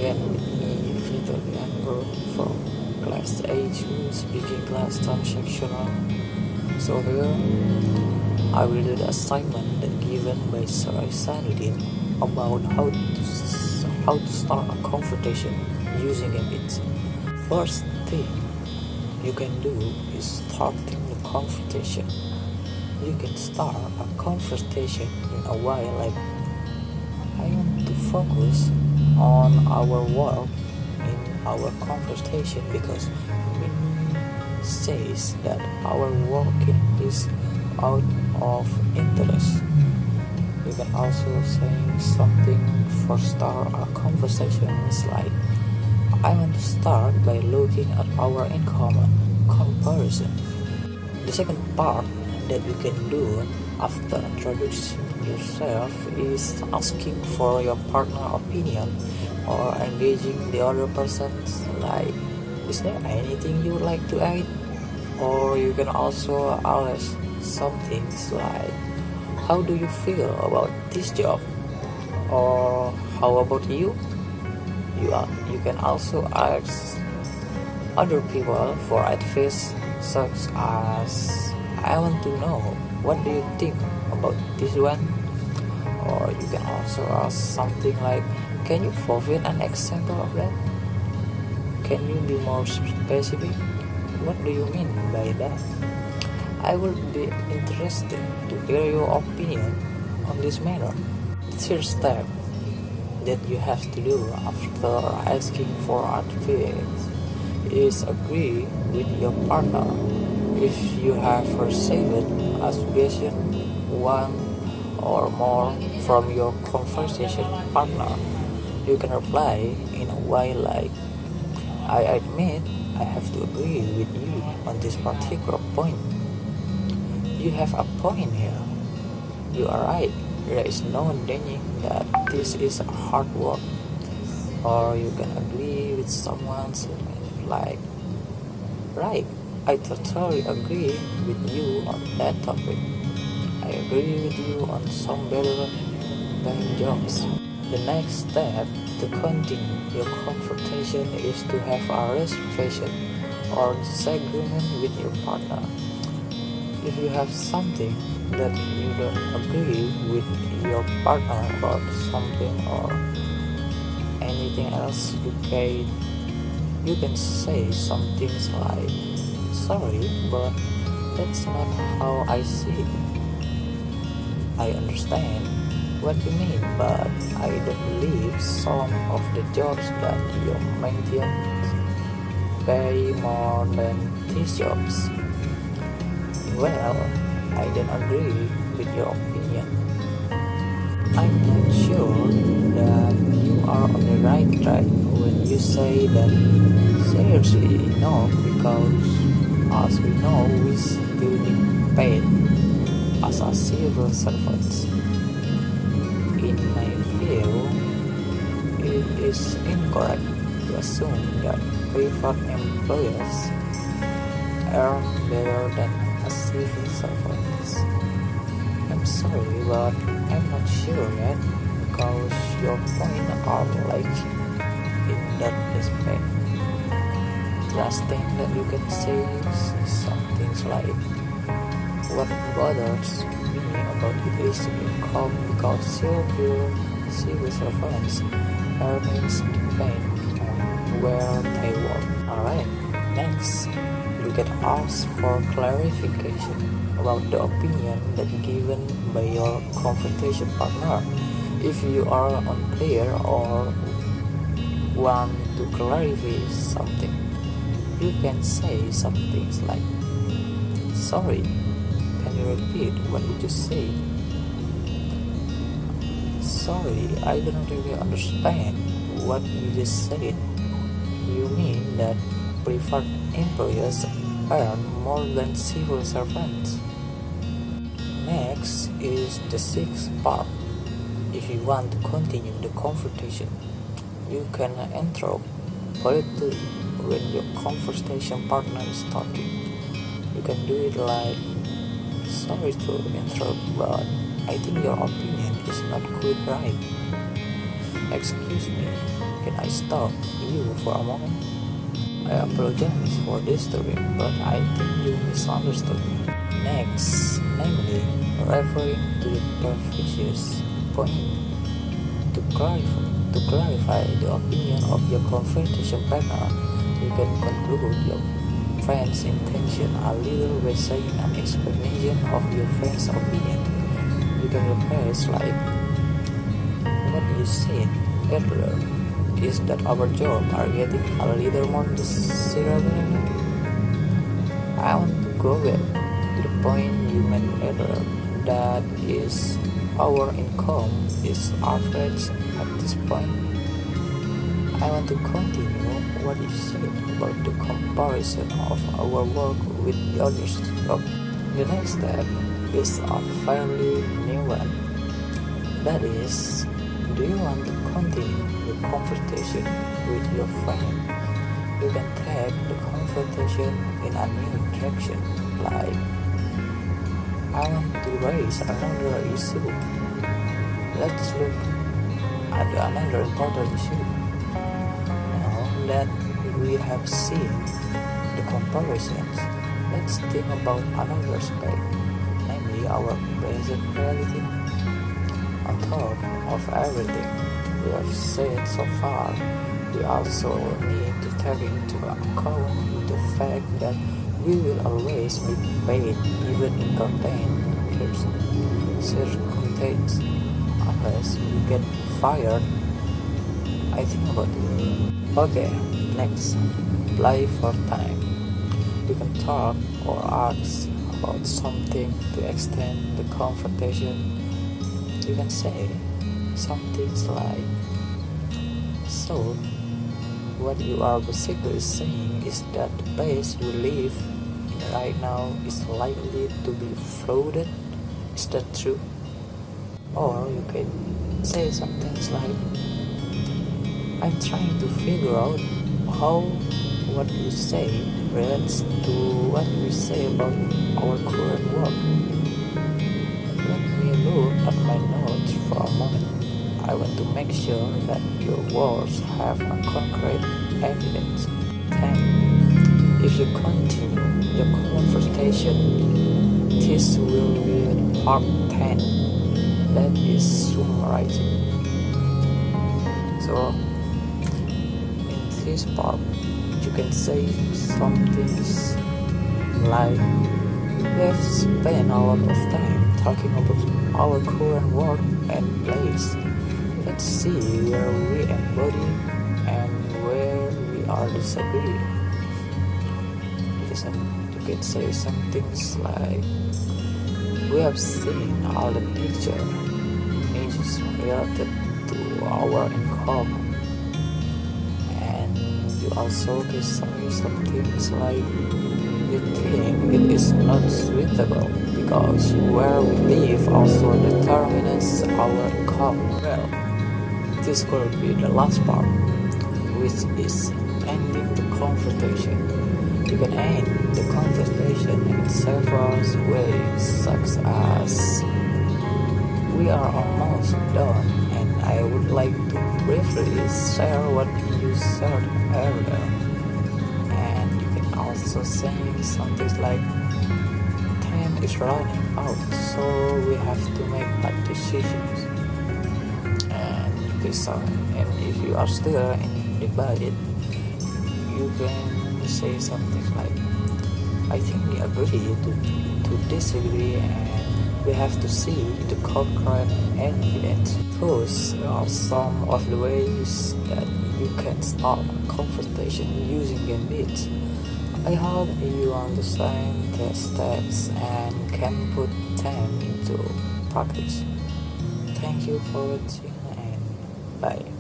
again with me, Victor Younger from class A2 speaking class Transactional. So here I will do the assignment that given by Sir Isanuddin about how to start a conversation using Gambits. First thing you can do is starting the conversation. You can start a conversation in a way like, I want to focus on our work in our conversation because it says that our working is out of interest. You can also say something for start a conversation is like, I want to start by looking at our income comparison. The second part that you can do after introducing yourself is asking for your partner opinion or engaging the other person like, is there anything you would like to add? Or you can also ask some things like, how do you feel about this job? Or how about you? You can also ask other people for advice such as, I want to know, what do you think about this one? Or you can also ask something like, can you provide an example of that? Can you be more specific? What do you mean by that? I will be interested to hear your opinion on this matter. The third step that you have to do after asking for advice is agree with your partner. If you have received a suggestion, one or more from your conversation partner, you can reply in a way like, I admit I have to agree with you on this particular point. You have a point here. You are right. There is no denying that this is hard work. Or you can agree with someone like, right, I totally agree with you on that topic. I agree with you on some better paying jobs. The next step to continue your conversation is to have a reservation or disagreement with your partner. If you have something that you don't agree with your partner about something or anything else, you can say some things like, sorry, but that's not how I see it. I understand what you mean, but I don't believe some of the jobs that you mentioned pay more than these jobs. Well, I don't agree with your opinion. I'm not sure that you are on the right track when you say that. Seriously, no, because as we know, we still need paid as a civil servants. In my view, it is incorrect to assume that private employers earn better than a civil servants. I'm sorry, but I'm not sure yet because your point are like in that respect. The last thing that you can say is some things like, what bothers me about it is income because civil servants earnings depend on where they work. Alright, next you can ask for clarification about the opinion that given by your conversation partner. If you are unclear or want to clarify something, you can say some things like, sorry, can you repeat what you just said? Sorry, I don't really understand what you just said. You mean that private employers earn more than civil servants? Next is the sixth part. If you want to continue the conversation, you can interrupt politely when your conversation partner is talking. You can do it like, sorry to interrupt, but I think your opinion is not quite right. Excuse me, can I stop you for a moment? I apologize for disturbing, but I think you misunderstood me. Next, namely, referring to the previous point, to clarify the opinion of your conversation partner, you can conclude your friend's intention a little by saying an explanation of your friend's opinion. You can replace like, what you said earlier is that our jobs are getting a little more desirable. I want to go back to the point you made earlier, that is, our income is average at this point. I want to continue what you said about the comparison of our work with the others' job. The next step is a fairly new one. That is, do you want to continue the conversation with your friend? You can take the conversation in a new direction, like, I want to raise another issue. Let's look at another important issue. Now that we have seen the comparisons, let's think about another aspect, namely our present reality. On top of everything we have said so far, we also need to take into account the fact that we will always be paid even in certain circumstances, unless we get fired. I think about it. Okay, next, play for time. You can talk or ask about something to extend the conversation. You can say some things like, so what you are basically saying is that the place you live in right now is likely to be flooded. Is that true? Or you can say some things like, I'm trying to figure out how what you say relates to what we say about our current work. Let me look at my notes for a moment. I want to make sure that your words have a concrete evidence. 10. If you continue your conversation, this will be part 10. That is summarizing. So, in this part, you can say some things like, we have spent a lot of time talking about our current work and place. Let's see where we embody and where we are disagree. You can say some things like, we have seen all the picture images related to our income, and you also can say some things like, we think it is not suitable because where we live also determines our income. Well, this could be the last part, which is ending the conversation. You can end the conversation in several ways, such as, we are almost done, and I would like to briefly share what you said earlier. And you can also say something like, time is running out, so we have to make bad decisions. And if you are still in debate, you can say something like, I think we agree to disagree, and we have to see the concrete evidence. Those are some of the ways that you can start a conversation using Gambits. I hope you understand the steps and can put them into practice. Thank you for watching, and bye.